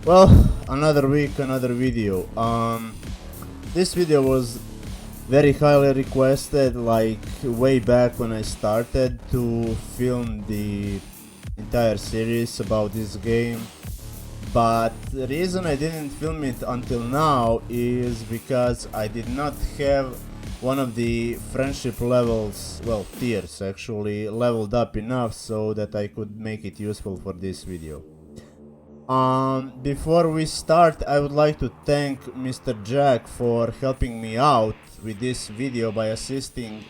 Well, another week, another video. This video was very highly requested, like way back when I started to film the entire series about this game. But the reason I didn't film it until now is because I did not have one of the friendship levels, well, tiers actually, leveled up enough so that I could make it useful for this video. Before we start, I would like to thank Mr. Jack for helping me out with this video by assisting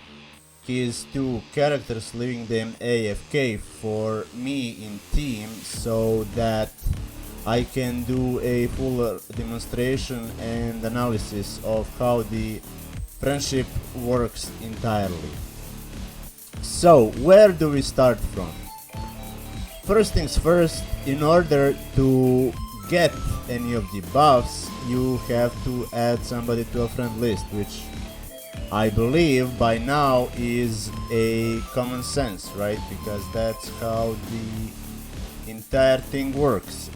his two characters, leaving them AFK for me in team so that I can do a full demonstration and analysis of how the friendship works entirely. So, where do we start from? First things first, in order to get any of the buffs, you have to add somebody to a friend list, which I believe by now is a common sense, right? Because that's how the entire thing works.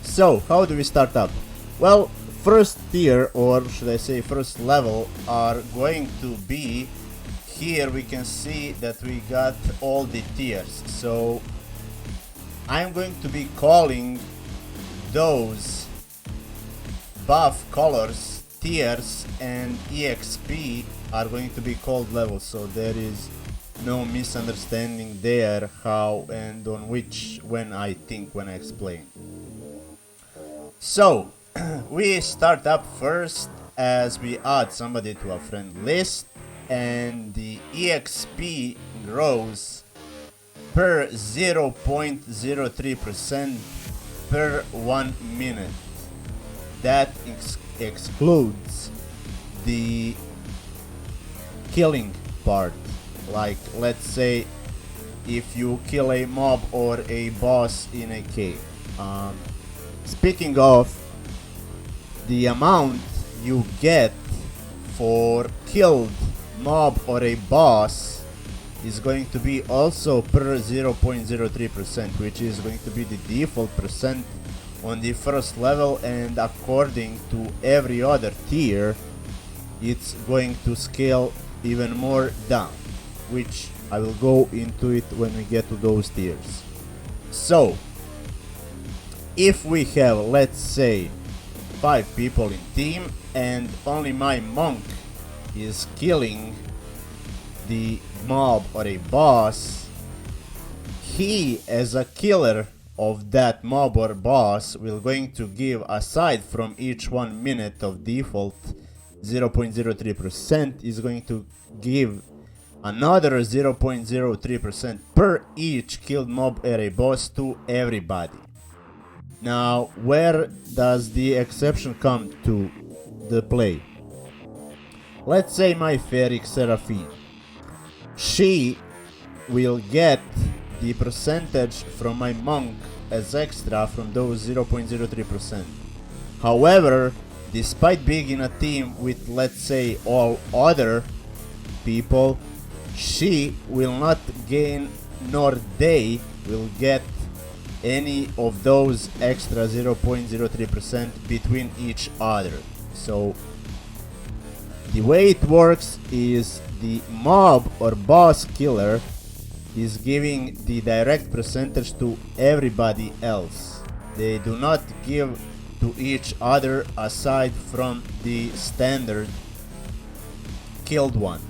So, how do we start up? Well, first tier, or should I say first level, are going to be, here we can see that we got all the tiers. So I'm going to be calling those buff colors tiers, and EXP are going to be called levels, so there is no misunderstanding there how and on which when I explain. So we start up first as we add somebody to a friend list, and the EXP grows per 0.03% per 1 minute. That excludes the killing part. Like, let's say if you kill a mob or a boss in a cave. Speaking of, the amount you get for killed mob or a boss is going to be also per 0.03%, which is going to be the default percent on the first level, and according to every other tier it's going to scale even more down, which I will go into it when we get to those tiers. So if we have, let's say, 5 people in team and only my monk is killing the mob or a boss, he as a killer of that mob or boss will going to give, aside from each 1 minute of default 0.03%, is going to give another 0.03% per each killed mob or a boss to everybody. Now, where does the exception come to the play? Let's say my Ferric Seraphine. She will get the percentage from my monk as extra from those 0.03%. However, despite being in a team with, let's say, all other people, she will not gain, nor they will get any of those extra 0.03% between each other. So the way it works is the mob or boss killer is giving the direct percentage to everybody else. They do not give to each other aside from the standard killed one.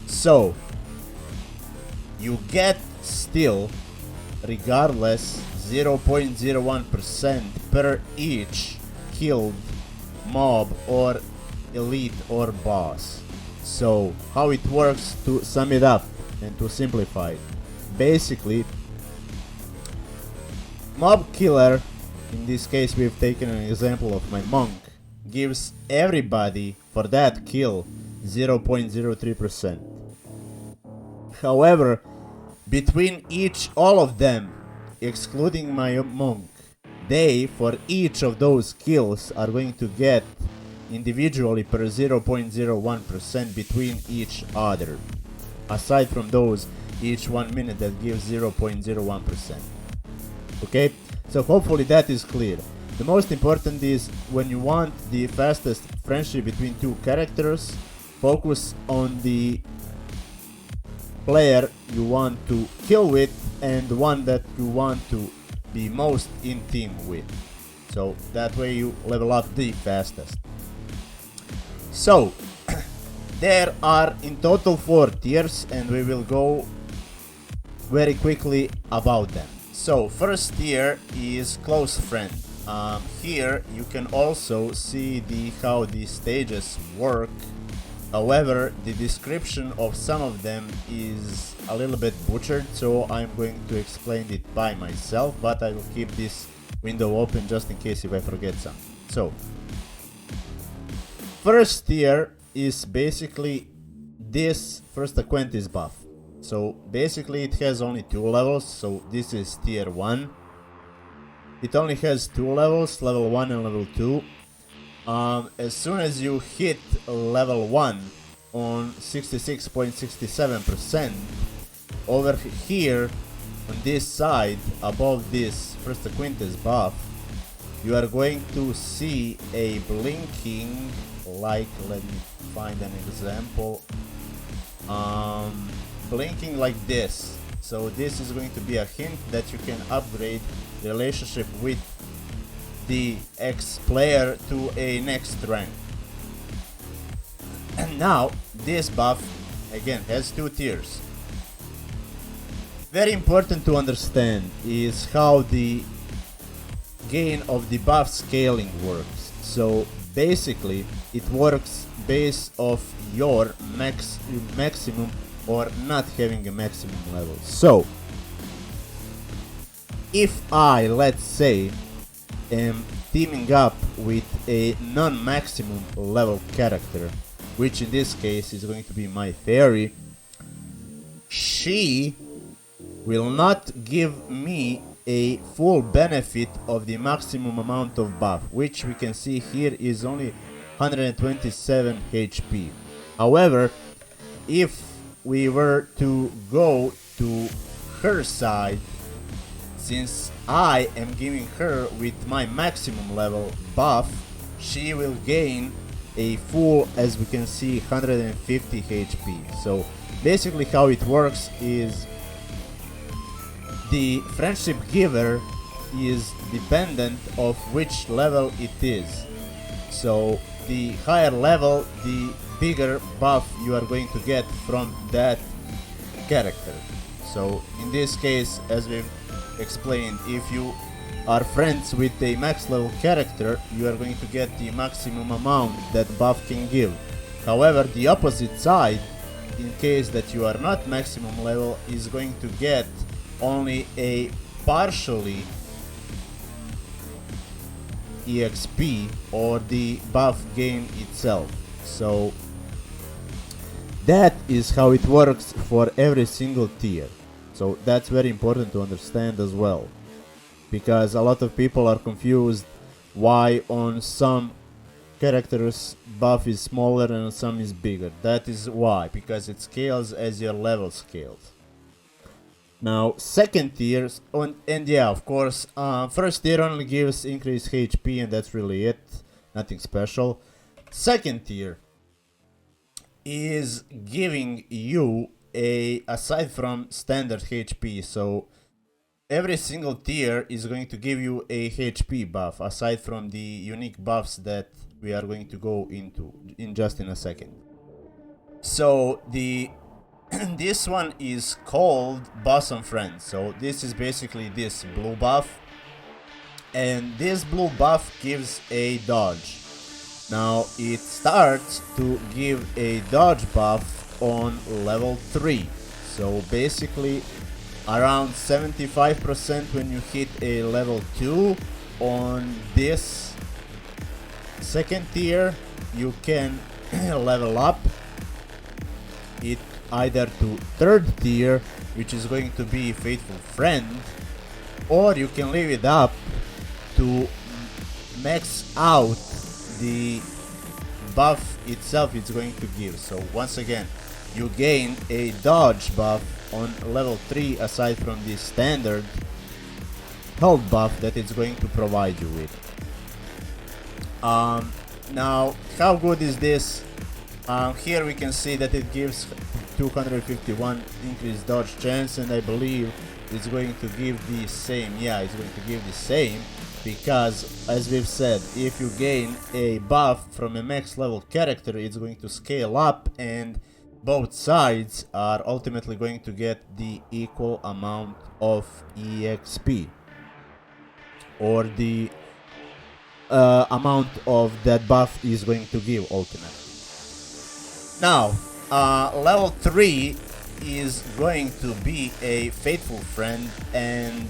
So you get still, regardless, 0.01% per each killed mob or elite or boss. So how it works, to sum it up and to simplify it, basically mob killer, in this case we've taken an example of my monk, gives everybody for that kill 0.03%. However, between all of them, excluding my monk, they, for each of those kills, are going to get individually per 0.01% between each other. Aside from those, each 1 minute that gives 0.01%. Okay, So hopefully that is clear. The most important is when you want the fastest friendship between two characters, focus on the player you want to kill with and the one that you want to be most in team with. So that way you level up the fastest. So there are in total 4 tiers and we will go very quickly about them. So first tier is close friend. Here you can also see how the stages work. However, the description of some of them is a little bit butchered, so I'm going to explain it by myself, but I will keep this window open just in case if I forget something. So first tier is basically this first acquaintance buff. So basically it has only 2 levels, so this is tier 1. It only has 2 levels, level 1 and level 2. As soon as you hit level 1 on 66.67%, over here on this side above this first acquaintance buff, you are going to see a blinking, like, let me find an example, blinking like this. So this is going to be a hint that you can upgrade the relationship with the X player to a next rank. And now this buff again has 2 tiers. Very important to understand is how the gain of the buff scaling works. So basically it works based off your maximum or not having a maximum level. So if I, let's say, am teaming up with a non-maximum level character, which in this case is going to be my fairy, she will not give me a full benefit of the maximum amount of buff, which we can see here is only 127 HP. However, if we were to go to her side, since I am giving her with my maximum level buff, she will gain a full, as we can see, 150 HP. So basically how it works is the friendship giver is dependent of which level it is. So the higher level, the bigger buff you are going to get from that character. So in this case, as we've explained, if you are friends with a max level character, you are going to get the maximum amount that buff can give. However, the opposite side, in case that you are not maximum level, is going to get only a partially EXP or the buff gain itself. So that is how it works for every single tier. So that's very important to understand as well, because a lot of people are confused why on some characters buff is smaller and on some is bigger. That is why, because it scales as your level scales. Now second tier, and yeah, of course, first tier only gives increased HP and that's really it, nothing special. Second tier is giving you aside from standard HP, so every single tier is going to give you a HP buff aside from the unique buffs that we are going to go into in just in a second. So this one is called Bosom Friend. So this is basically this blue buff, and this blue buff gives a dodge. Now it starts to give a dodge buff on level 3. So basically around 75% when you hit a level 2 on this second tier, you can level up it either to third tier, which is going to be Faithful Friend, or you can leave it up to max out the buff itself it's going to give. So once again, you gain a dodge buff on level 3 aside from the standard health buff that it's going to provide you with. Now, how good is this? Here we can see that it gives 251 increased dodge chance, and I believe it's going to give the same. Yeah, it's going to give the same, because as we've said, if you gain a buff from a max level character, it's going to scale up, and both sides are ultimately going to get the equal amount of EXP, or the amount of that buff is going to give ultimately. Now, level 3 is going to be a faithful friend, and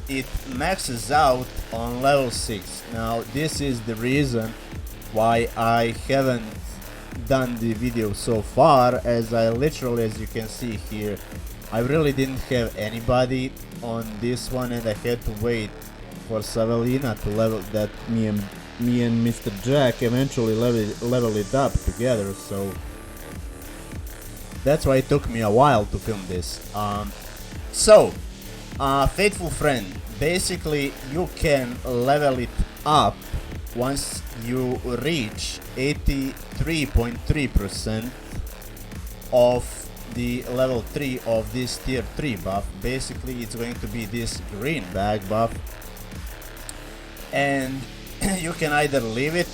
it maxes out on level 6. Now, this is the reason why I haven't done the video so far, as I literally, as you can see here, I really didn't have anybody on this one, and I had to wait for Savelina to level that. Me and Mr. Jack eventually level it up together, so that's why it took me a while to film this. Faithful friend, basically you can level it up once you reach 83.3% of the level 3 of this tier 3 buff. Basically it's going to be this green bag buff, and you can either leave it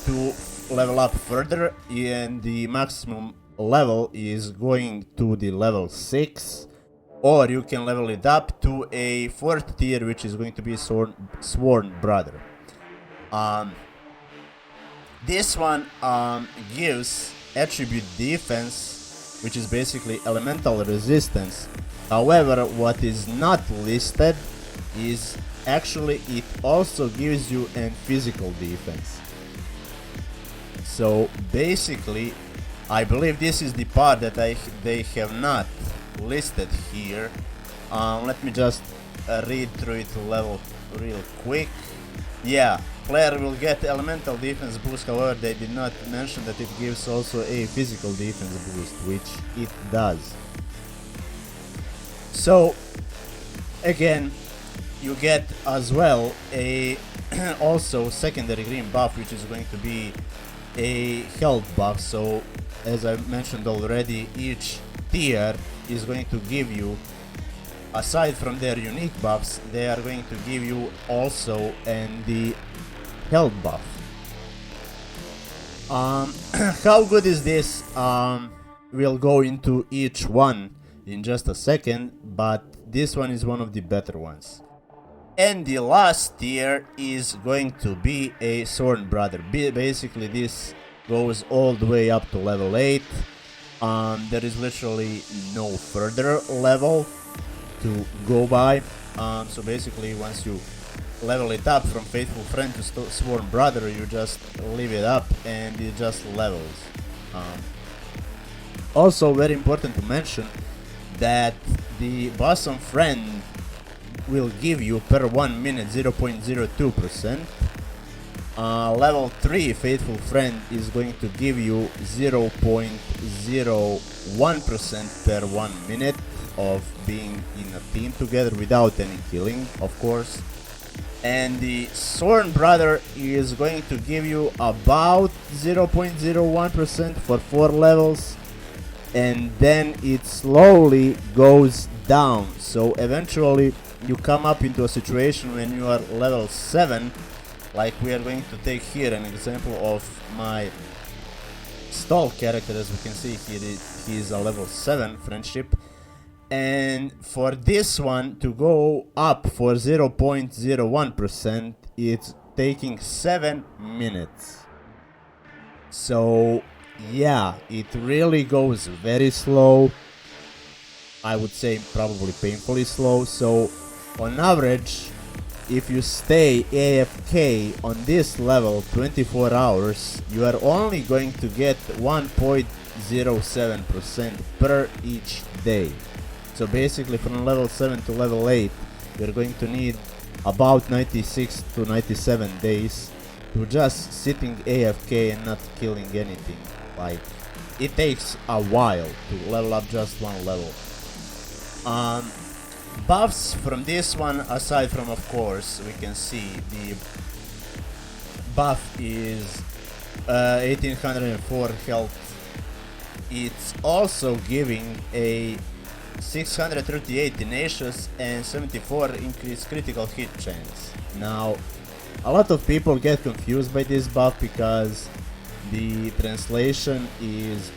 to level up further, and the maximum level is going to the level 6, or you can level it up to a 4th tier, which is going to be Sworn Brother. This one gives attribute defense, which is basically elemental resistance. However, what is not listed is actually it also gives you a physical defense. So basically, I believe this is the part that they have not listed here. Let me just read through it level real quick. Yeah, player will get elemental defense boost, however they did not mention that it gives also a physical defense boost, which it does. So again, you get as well a also secondary green buff, which is going to be a health buff. So as I mentioned already, each tier is going to give you, aside from their unique buffs, they are going to give you also the health buff. How good is this? We'll go into each one in just a second, but this one is one of the better ones. And the last tier is going to be a Sworn Brother. Basically this goes all the way up to level 8. There is literally no further level to go by. So basically once you level it up from Faithful Friend to Sworn Brother, you just leave it up and it just levels. Also very important to mention that the Bosom Friend will give you per 1 minute 0.02%. Level 3 Faithful Friend is going to give you 0.01% per 1 minute of being in a team together without any killing, of course. And the Sworn Brother is going to give you about 0.01% for 4 levels, and then it slowly goes down. So eventually you come up into a situation when you are level 7, like we are going to take here an example of my stall character. As we can see here, he is a level 7 friendship, and for this one to go up for 0.01%, it's taking 7 minutes. So yeah, it really goes very slow. I would say probably painfully slow. So on average, if you stay AFK on this level 24 hours, you are only going to get 1.07% per each day. So basically from level 7 to level 8, you're going to need about 96 to 97 days to just sitting AFK and not killing anything. Like, it takes a while to level up just one level. Buffs from this one, aside from, of course, we can see the buff is 1804 health. It's also giving a 638 tenacious and 74 increased critical hit chance. Now, a lot of people get confused by this buff because the translation is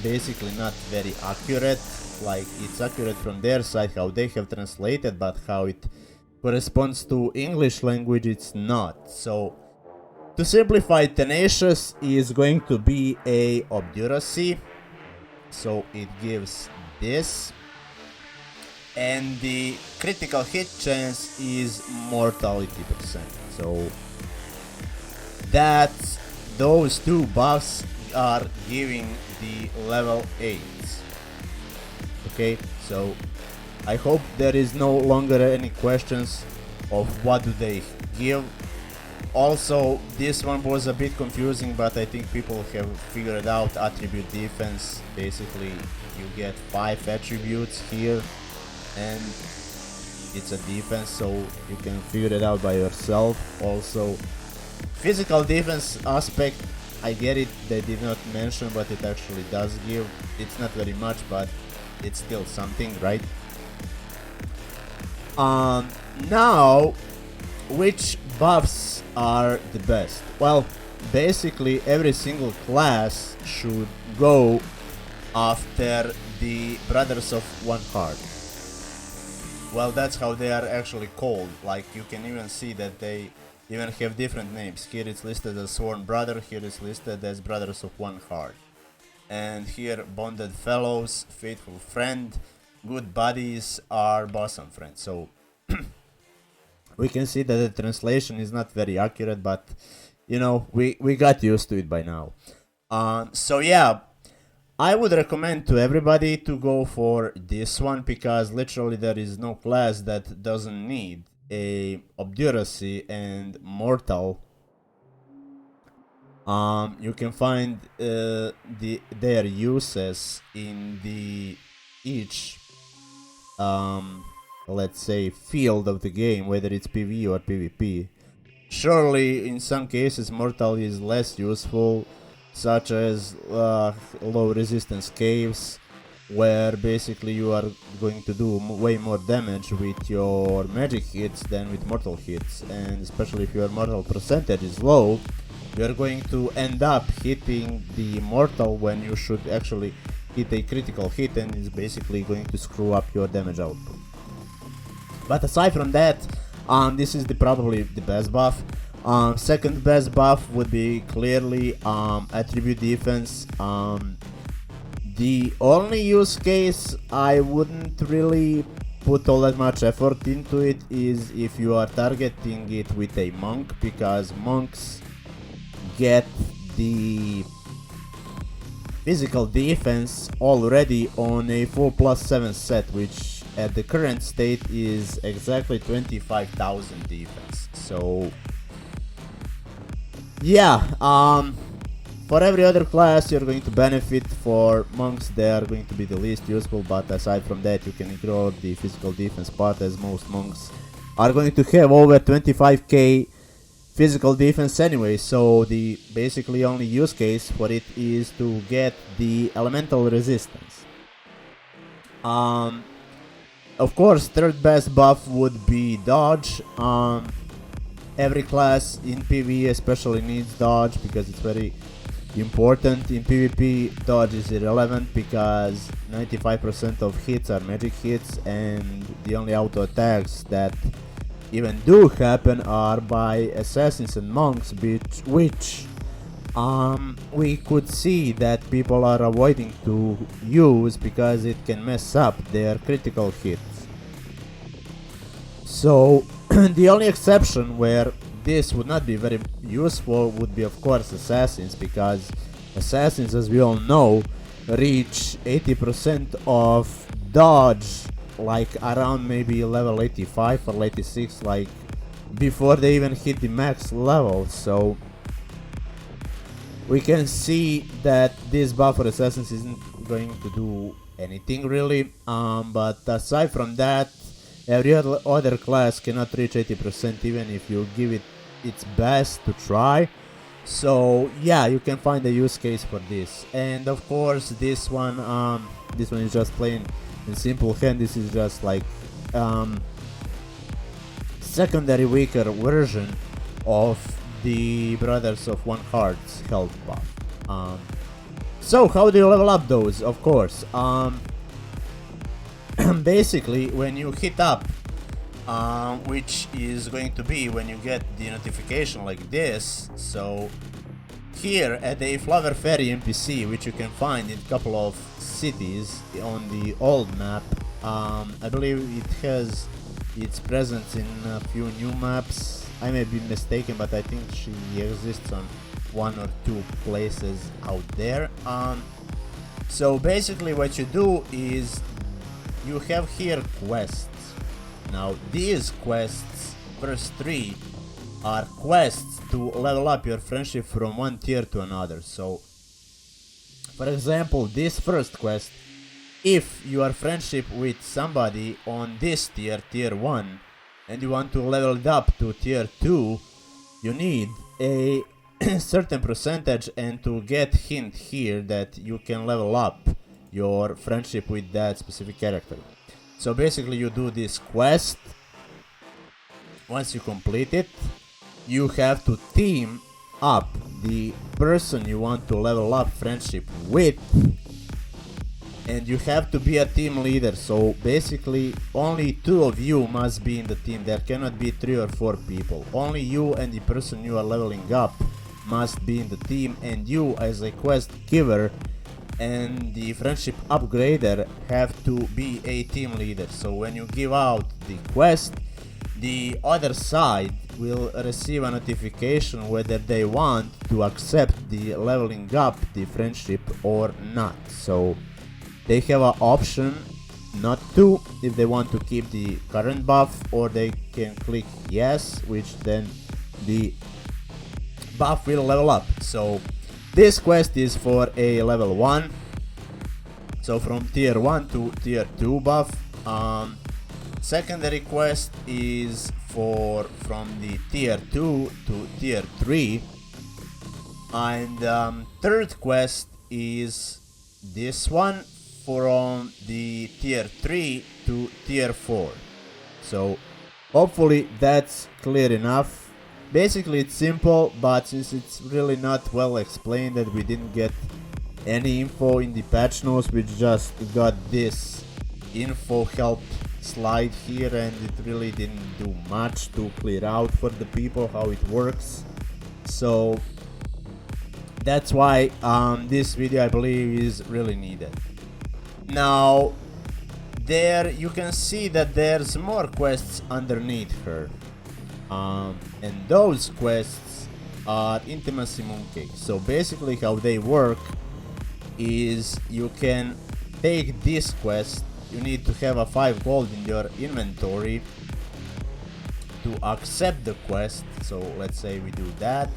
basically not very accurate. Like, it's accurate from their side how they have translated, but how it corresponds to English language it's not. So to simplify, tenacious is going to be a obduracy, so it gives this, and the critical hit chance is mortality percent. So that's those two buffs are giving the level 8. Okay, so I hope there is no longer any questions of what do they give. Also, this one was a bit confusing, but I think people have figured out attribute defense. Basically, you get 5 attributes here, and it's a defense, so you can figure it out by yourself. Also, physical defense aspect, I get it, they did not mention, but it actually does give. It's not very much, but it's still something, right? Now, which buffs are the best? Well, basically every single class should go after the Brothers of One Heart. Well, that's how they are actually called. Like, you can even see that they even have different names. Here it's listed as Sworn Brother, here it's listed as Brothers of One Heart. And here, Bonded Fellows, Faithful Friend, Good Buddies are bosom friends. So we can see that the translation is not very accurate, but you know, we got used to it by now. So yeah, I would recommend to everybody to go for this one, because literally there is no class that doesn't need a obduracy and mortal. You can find their uses in the each let's say field of the game, whether it's PvE or PvP. Surely in some cases mortal is less useful, such as low resistance caves, where basically you are going to do way more damage with your magic hits than with mortal hits, and especially if your mortal percentage is low, you are going to end up hitting the mortal when you should actually hit a critical hit, and it's basically going to screw up your damage output. But aside from that, this is probably the best buff. Second best buff would be clearly attribute defense. The only use case I wouldn't really put all that much effort into it is if you are targeting it with a monk, because monks get the physical defense already on a full +7 set, which at the current state is exactly 25,000 defense. So yeah, for every other class you're going to benefit. For monks they are going to be the least useful, but aside from that you can ignore the physical defense part, as most monks are going to have over 25k physical defense anyway, so the basically only use case for it is to get the elemental resistance. Of course, third best buff would be dodge. Every class in PvE especially needs dodge because it's very important. In PvP, dodge is irrelevant because 95% of hits are magic hits, and the only auto attacks that even do happen are by assassins and monks, which we could see that people are avoiding to use because it can mess up their critical hits. So the only exception where this would not be very useful would be, of course, assassins, because assassins, as we all know, reach 80% of dodge like around maybe level 85 or 86, like before they even hit the max level. So we can see that this buff for assassins isn't going to do anything really, but aside from that, Every other class cannot reach 80% even if you give it its best to try. So yeah, you can find a use case for this. And of course this one is just plain in simple hand. This is just like secondary weaker version of the Brothers of One Heart's health buff. So how do you level up those? Of course, basically when you hit up, which is going to be when you get the notification like this. So here at the Flower Ferry NPC, which you can find in a couple of cities on the old map, I believe it has its presence in a few new maps. I may be mistaken, but I think she exists on one or two places out there. So basically what you do is you have here quests. Now these quests, first three, are quests to level up your friendship from one tier to another. So for example, this first quest, if you are friendship with somebody on this tier, tier 1, and you want to level it up to tier 2, you need a certain percentage, and to get hint here that you can level up your friendship with that specific character. So basically you do this quest. Once you complete it, you have to team up the person you want to level up friendship with, and you have to be a team leader. So basically only 2 of you must be in the team. There cannot be 3 or 4 people. Only you and the person you are leveling up must be in the team, and you as a quest giver and the friendship upgrader have to be a team leader. So when you give out the quest, the other side will receive a notification whether they want to accept the leveling up the friendship or not. So they have an option not to, if they want to keep the current buff, or they can click yes, which then the buff will level up. So this quest is for a level 1, so from tier 1 to tier 2 buff. Secondary quest is for from the tier 2 to tier 3, and third quest is this one from the tier 3 to tier 4. So hopefully that's clear enough. Basically it's simple, but since it's really not well explained that we didn't get any info in the patch notes, we just got this info help slide here, and it really didn't do much to clear out for the people how it works. So that's why this video I believe is really needed. Now there you can see that there's more quests underneath her, and those quests are intimacy mooncakes. So basically how they work is you can take this quest. You need to have a 5 gold in your inventory to accept the quest. So let's say we do that,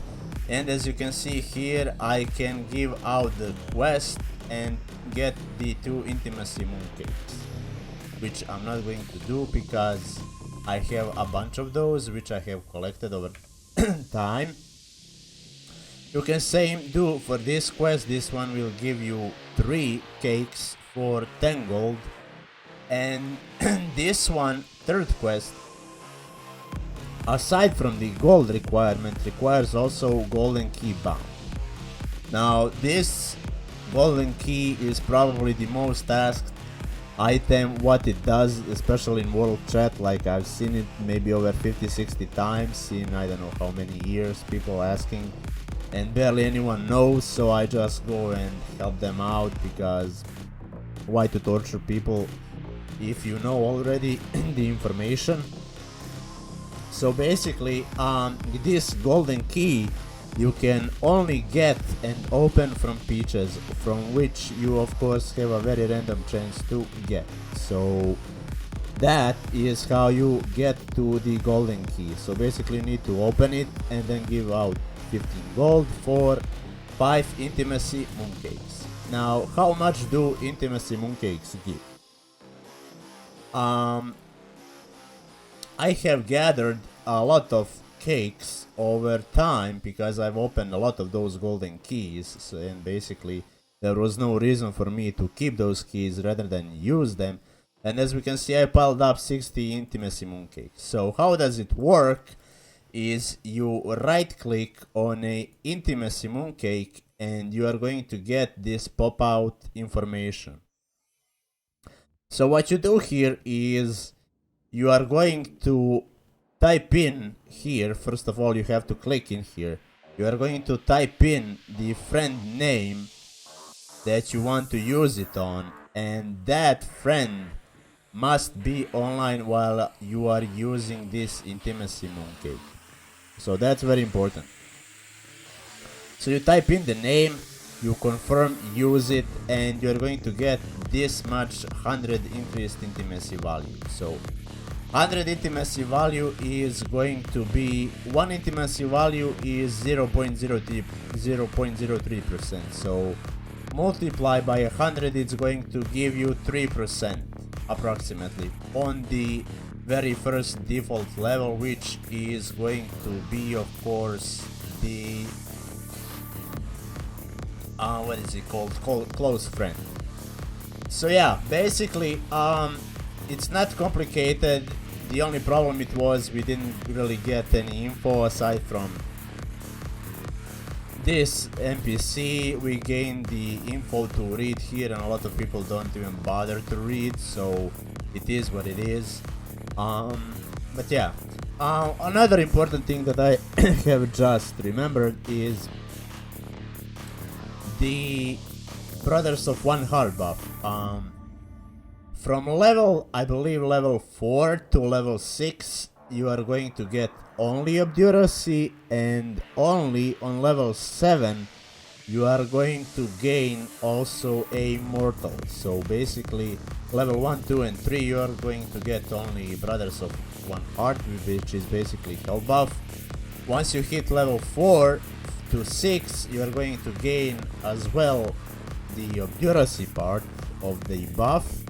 and as you can see here, I can give out the quest and get the 2 intimacy mooncakes, which I'm not going to do because I have a bunch of those which I have collected over time. You can same do for this quest. This one will give you 3 cakes for 10 gold, and this one, third quest, aside from the gold requirement, requires also golden key bound. Now this golden key is probably the most asked item. What it does, especially in world chat, like I've seen it maybe over 50-60 times in I don't know how many years, people asking, and barely anyone knows. So I just go and help them out, because why to torture people if you know already the information. So basically this golden key you can only get and open from peaches, from which you of course have a very random chance to get. So that is how you get to the golden key. So basically you need to open it and then give out 15 gold for 5 intimacy mooncakes. Now how much do intimacy mooncakes give? I have gathered a lot of cakes over time because I've opened a lot of those golden keys, so, and basically there was no reason for me to keep those keys rather than use them. And as we can see, I piled up 60 intimacy mooncakes. So how does it work is you right click on a intimacy mooncake and you are going to get this pop out information. So what you do here is you are going to type in here. First of all, you have to click in here. You are going to type in the friend name that you want to use it on, and that friend must be online while you are using this intimacy mooncake. So that's very important. So you type in the name, you confirm, use it, and you're going to get this much 100 increased intimacy value. So 100 intimacy value is going to be, one intimacy value is 0.03%. So multiply by 100, it's going to give you 3% approximately on the very first default level, which is going to be, of course, the what is it called? Close friend. So yeah, basically it's not complicated. The only problem it was we didn't really get any info aside from this NPC. We gained the info to read here, and a lot of people don't even bother to read, so it is what it is. But yeah, another important thing that I have just remembered is the Brothers of One Heart buff. From level, I believe level 4 to level 6, you are going to get only Obduracy, and only on level 7 you are going to gain also a Mortal. So basically level 1, 2 and 3 you are going to get only Brothers of One Heart, which is basically health buff. Once you hit level 4 to 6 you are going to gain as well the Obduracy part of the buff,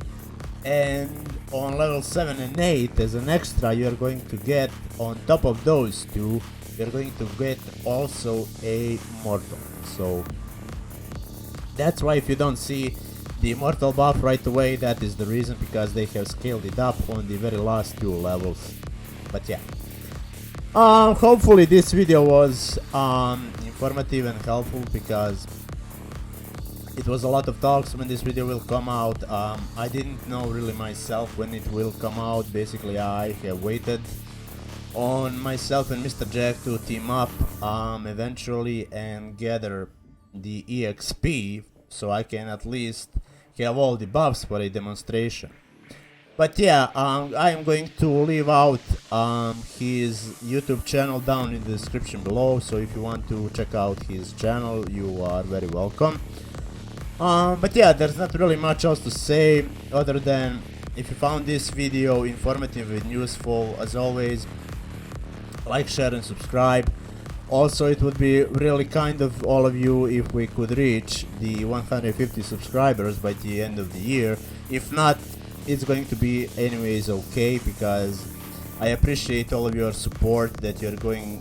and on level 7 and 8 as an extra you are going to get, on top of those two, you're going to get also a Mortal. So that's why if you don't see the Mortal buff right away, that is the reason, because they have scaled it up on the very last two levels. But yeah, hopefully this video was informative and helpful, because it was a lot of talks when this video will come out. I didn't know really myself when it will come out. Basically I have waited on myself and Mr. Jack to team up eventually and gather the EXP, so I can at least have all the buffs for a demonstration. But yeah, I am going to leave out his YouTube channel down in the description below, so if you want to check out his channel, you are very welcome. But yeah, there's not really much else to say other than, if you found this video informative and useful, as always, like, share and subscribe. Also, it would be really kind of all of you if we could reach the 150 subscribers by the end of the year. If not, it's going to be anyways okay, because I appreciate all of your support that you're going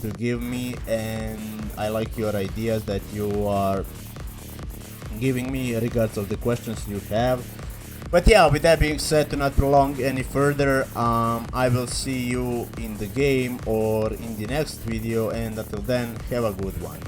to give me, and I like your ideas that you are giving me regards of the questions you have. But yeah, with that being said, to not prolong any further, I will see you in the game or in the next video, and until then, have a good one.